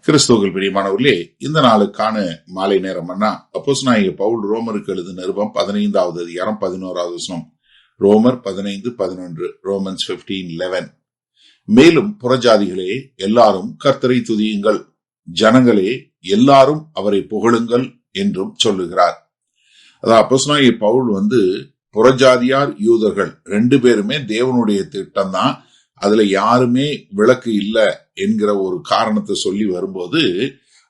கிறிஸ்துவுக்குள் பிரியமானவர்களே, இந்த நாளுக்கான மாலை நேரம் அப்போஸ்தலனாகிய பவுல் ரோமருக்கு எழுதின நிருபம் 15வது அதிகாரம் 11வது வசனம். ரோமர் 15:11. ரோமன்ஸ் 15:11. மேலும் புறஜாதிகளே எல்லாரும் கர்த்தரை துதியுங்கள், ஜனங்களே எல்லாரும் அவரை புகழுங்கள் என்றும் சொல்லுகிறார். அதான் அப்போஸ்தலனாகிய பவுல் புறஜாதியார் யூதர்கள் 2 பேருமே தேவனுடைய திட்டம் தான், அதுல யாருமே விளக்கு இல்ல என்கிற ஒரு காரணத்தை சொல்லி வரும்போது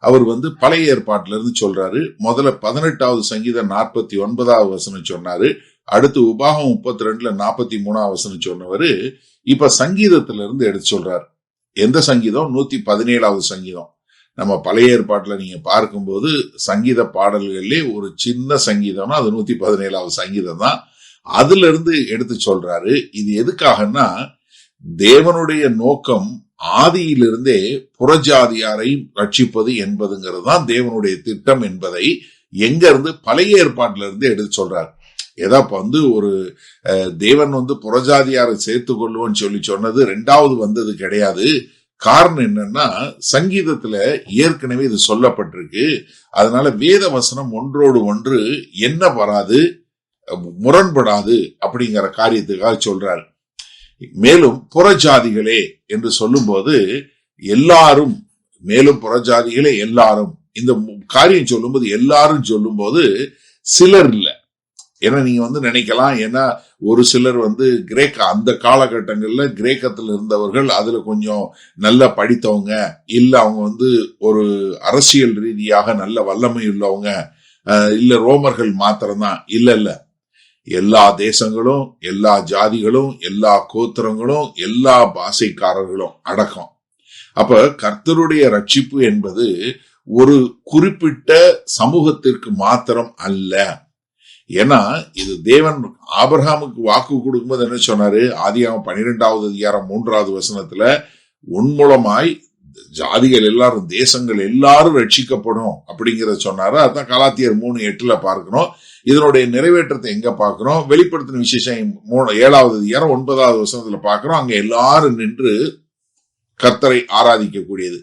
அவர் பழைய ஏற்பாட்டில இருந்து சொல்றாரு. முதல்ல 18வது சங்கீதம் 49வது வசனம் சொன்னாரு. அடுத்து உபாகம் 32ல 43வது வசனம் சொன்னவரு இப்ப சங்கீதத்துல இருந்து எடுத்து சொல்றாரு. எந்த சங்கீதம்? 117வது சங்கீதம். நம்ம பழைய ஏற்பாட்டுல நீங்க பார்க்கும்போது சங்கீத பாடல்கள்லே ஒரு சின்ன சங்கீதம்னா அது 117வது சங்கீதம் தான். அதுல இருந்து எடுத்து சொல்றாரு. இது எதுக்காகன்னா, தேவனுடைய நோக்கம் ஆதியிலிருந்தே புறஜாதியாரை ரட்சிப்பது என்பதுங்கிறது தான் தேவனுடைய திட்டம் என்பதை எங்க இருந்து? பழைய ஏற்பாட்டில இருந்து எடுத்து சொல்றாரு. ஏதா ஒரு தேவன் புறஜாதியாரை சேர்த்து கொள்வோன்னு சொல்லி சொன்னது 2வது வந்தது கிடையாது. காரணம் என்னன்னா, சங்கீதத்துல ஏற்கனவே இது சொல்லப்பட்டிருக்கு. அதனால வேத வசனம் ஒன்றோடு ஒன்று என்ன வராது, முரண்படாது அப்படிங்கிற காரியத்துக்காக சொல்றாரு. மேலும் புறஜாதிகளே என்று சொல்லும் போது எல்லாரும், மேலும் புறஜாதிகளே எல்லாரும், இந்த காரியம் சொல்லும் போது எல்லாரும் சொல்லும் போது சிலர் இல்ல. ஏன்னா நீங்க நினைக்கலாம், ஏன்னா ஒரு சிலர் கிரேக்க அந்த காலகட்டங்கள்ல கிரேக்கத்துல இருந்தவர்கள் அதுல கொஞ்சம் நல்லா படித்தவங்க, இல்ல அவங்க ஒரு அரசியல் ரீதியாக நல்ல வல்லமை உள்ளவங்க, இல்ல ரோமர்கள் மாத்திரம்தான். இல்ல, எல்லா தேசங்களும், எல்லா ஜாதிகளும், எல்லா கோத்திரங்களும், எல்லா பாஷைக்காரர்களும் அடக்கம். அப்ப கர்த்தருடைய ரட்சிப்பு என்பது ஒரு குறிப்பிட்ட சமூகத்திற்கு மாத்திரம் அல்ல. ஏன்னா இது தேவன் ஆபிரகாமுக்கு வாக்கு கொடுக்கும்போது என்ன சொன்னாரு? ஆதியாகமம் 12வது அதிகாரம் 3வது வசனத்துல உன் மூலமாய் ஜாதிகள் எல்லாரும், தேசங்கள் எல்லாரும் ரட்சிக்கப்படும் அப்படிங்கறத சொன்னாரு. அதான் கலாத்தியர் 3:8 பார்க்கணும். இதனுடைய நிறைவேற்றத்தை எங்க பார்க்கிறோம்? வெளிப்படுத்தின விசேஷம் 7வது அதிகாரம் 9வது வசனத்துல பார்க்கிறோம். அங்க எல்லாரும் நின்று கர்த்தரை ஆராதிக்க கூடியது.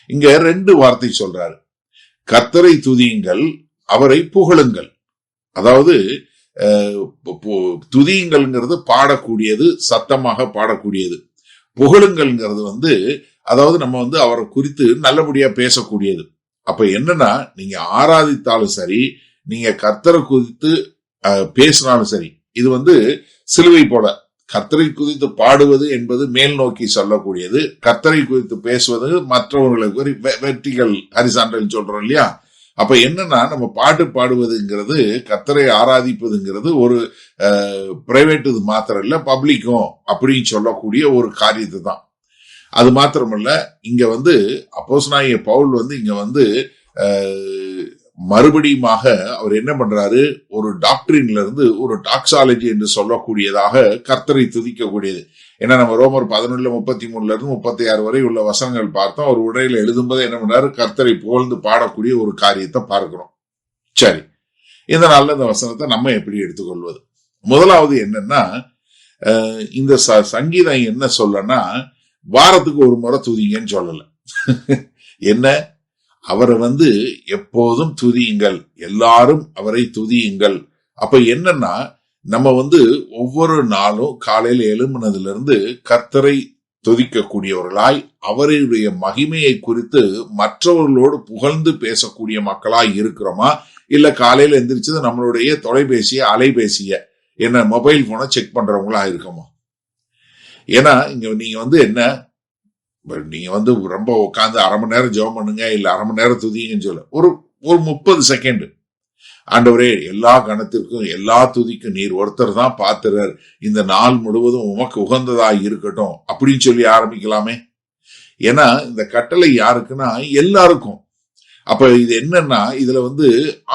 இங்க 2 வார்த்தை சொல்றாரு. கர்த்தரை துதியுங்கள், அவரை புகழுங்கள். அதாவது துதியுங்கள்ங்கிறது பாடக்கூடியது, சத்தமாக பாடக்கூடியது. புகழுங்கள்ங்கிறது அதாவது நம்ம அவரை குறித்து நல்லபடியா பேசக்கூடியது. அப்ப என்னன்னா, நீங்க ஆராதித்தாலும் சரி, நீங்க கர்த்தரை குறித்து பேசினாலும் சரி, இது சிலுவை போல கர்த்தரை குறித்து பாடுவது என்பது மேல் நோக்கி சொல்லக்கூடியது, கர்த்தரை குறித்து பேசுவது மற்றவர்களுக்கு வெற்றிகள் ஹரிசாண்டல் சொல்றோம் இல்லையா? அப்ப என்னன்னா, நம்ம பாட்டு பாடுவதுங்கிறது, கர்த்தரை ஆராதிப்பதுங்கிறது ஒரு பிரைவேட் இது மாத்திரம் இல்ல, பப்ளிக்கும் அப்படின்னு சொல்லக்கூடிய ஒரு காரியத்தை தான். அது மாத்திரமல்ல, இங்க அப்போஸ்தலனாகிய பவுல் இங்க மறுபடியுமாக அவர் என்ன பண்றாரு? ஒரு டாக்டரின்ல இருந்து ஒரு டாக்ஸாலஜி என்று சொல்லக்கூடியதாக கர்த்தரை துதிக்கக்கூடியது. ஏன்னா நம்ம ரோமர் 11:33 இருந்து 36 வரை உள்ள வசனங்கள் பார்த்தோம். அவர் உரையில எழுதும்போது என்ன பண்றாரு? கர்த்தரை புகழ்ந்து பாடக்கூடிய ஒரு காரியத்தை பார்க்கிறோம். சரி, இந்த நாள்ல இந்த வசனத்தை நம்ம எப்படி எடுத்துக்கொள்வது? முதலாவது என்னன்னா, இந்த சங்கீதம் என்ன சொல்லனா, வாரத்துக்கு ஒரு முறை துதிங்கன்னு சொல்லல. என்ன? அவரை எப்போதும் துதியுங்கள், எல்லாரும் அவரை துதியுங்கள். அப்ப என்னன்னா, நம்ம ஒவ்வொரு நாளும் காலையில எழும்பினதுல இருந்து கர்த்தரை துதிக்கக்கூடியவர்களாய், அவருடைய மகிமையை குறித்து மற்றவர்களோடு புகழ்ந்து பேசக்கூடிய மக்களாய் இருக்கிறோமா? இல்ல காலையில எந்திரிச்சது நம்மளுடைய தொலைபேசிய, அலைபேசிய, என்ன மொபைல் போனை செக் பண்றவங்களா இருக்கோமா? ஏன்னா இங்க நீங்க என்ன, நீங்க ரொம்ப உட்காந்து அரை மணி நேரம் ஜெபம் பண்ணுங்க, இல்ல அரை மணி நேரம் துதிங்கன்னு சொல்ல, ஒரு 30 செகண்ட், ஆண்டவரே எல்லா கணத்திற்கும் எல்லா துதிக்கும் நீர் ஒருத்தர் தான் பாத்திரர், இந்த நாள் முழுவதும் உமக்கு உகந்ததா இருக்கட்டும் அப்படின்னு சொல்லி ஆரம்பிக்கலாமே. ஏன்னா இந்த கட்டளை யாருக்குன்னா எல்லாருக்கும். அப்ப இது என்னன்னா, இதுல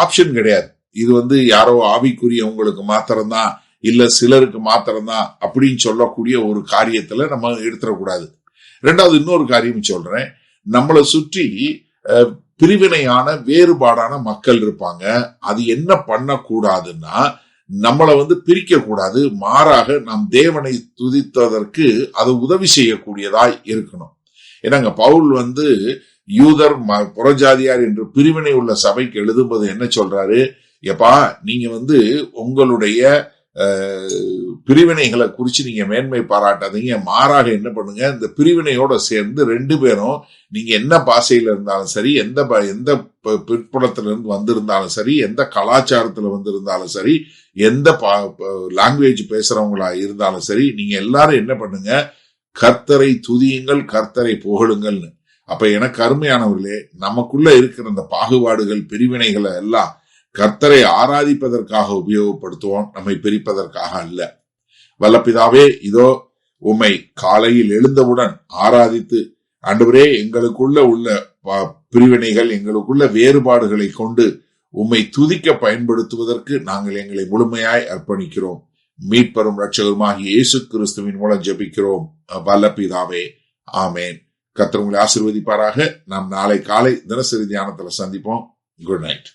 ஆப்ஷன் கிடையாது. இது யாரோ ஆவிக்குரியவங்களுக்கு மாத்திரம்தான், இல்ல சிலருக்கு மாத்திரம்தான் அப்படின்னு சொல்லக்கூடிய ஒரு காரியத்துல நம்ம எடுத்துடக்கூடாது. 2வது இன்னொரு காரியம் சொல்றேன். நம்மளை சுற்றி பிரிவினையான வேறுபாடான மக்கள் இருப்பாங்க. அது என்ன பண்ணக்கூடாதுன்னா, நம்மளை பிரிக்க கூடாது. மாறாக நாம் தேவனை துதித்ததற்கு அது உதவி செய்யக்கூடியதாய் இருக்கணும். ஏன்னாங்க பவுல் யூதர் புறஜாதியார் என்று பிரிவினை உள்ள சபைக்கு எழுதும்போது என்ன சொல்றாரு, எப்பா நீங்க உங்களுடைய பிரிவினைகளை குறிச்சு நீங்க மேன்மை பாராட்டாதீங்க, மாறாக என்ன பண்ணுங்க, இந்த பிரிவினையோட சேர்ந்து 2 பேரும் நீங்க என்ன பாஷையில இருந்தாலும் சரி, எந்த பிற்புலத்துல இருந்து வந்திருந்தாலும் சரி, எந்த கலாச்சாரத்துல வந்திருந்தாலும் சரி, எந்த லாங்குவேஜ் பேசுறவங்களா இருந்தாலும் சரி, நீங்க எல்லாரும் என்ன பண்ணுங்க, கர்த்தரை துதியுங்கள், கர்த்தரை புகழுங்கள்னு. அப்ப எனக்கு அருமையானவர்களே, நமக்குள்ள இருக்கிற அந்த பாகுபாடுகள், பிரிவினைகளை எல்லாம் கர்த்தரை ஆராதிப்பதற்காக உபயோகப்படுத்துவோம், நம்மை பிரிப்பதற்காக அல்ல. வல்லபிதாவே, இதோ உம்மை காலையில் எழுந்தவுடன் ஆராதித்து, ஆண்டவரே எங்களுக்குள்ள உள்ள பிரிவினைகள், எங்களுக்குள்ள வேறுபாடுகளை கொண்டு உம்மை துதிக்க பயன்படுத்துவதற்கு நாங்கள் எங்களை முழுமையாய் அர்ப்பணிக்கிறோம். மீட்பரும் இரட்சகருமாகிய இயேசு கிறிஸ்துவின் மூலம் ஜெபிக்கிறோம் வல்லபிதாவே, ஆமேன். கர்த்தர் உங்களை ஆசீர்வதிப்பாராக. நாம் நாளை காலை தினசரி தியானத்துல சந்திப்போம். Good night.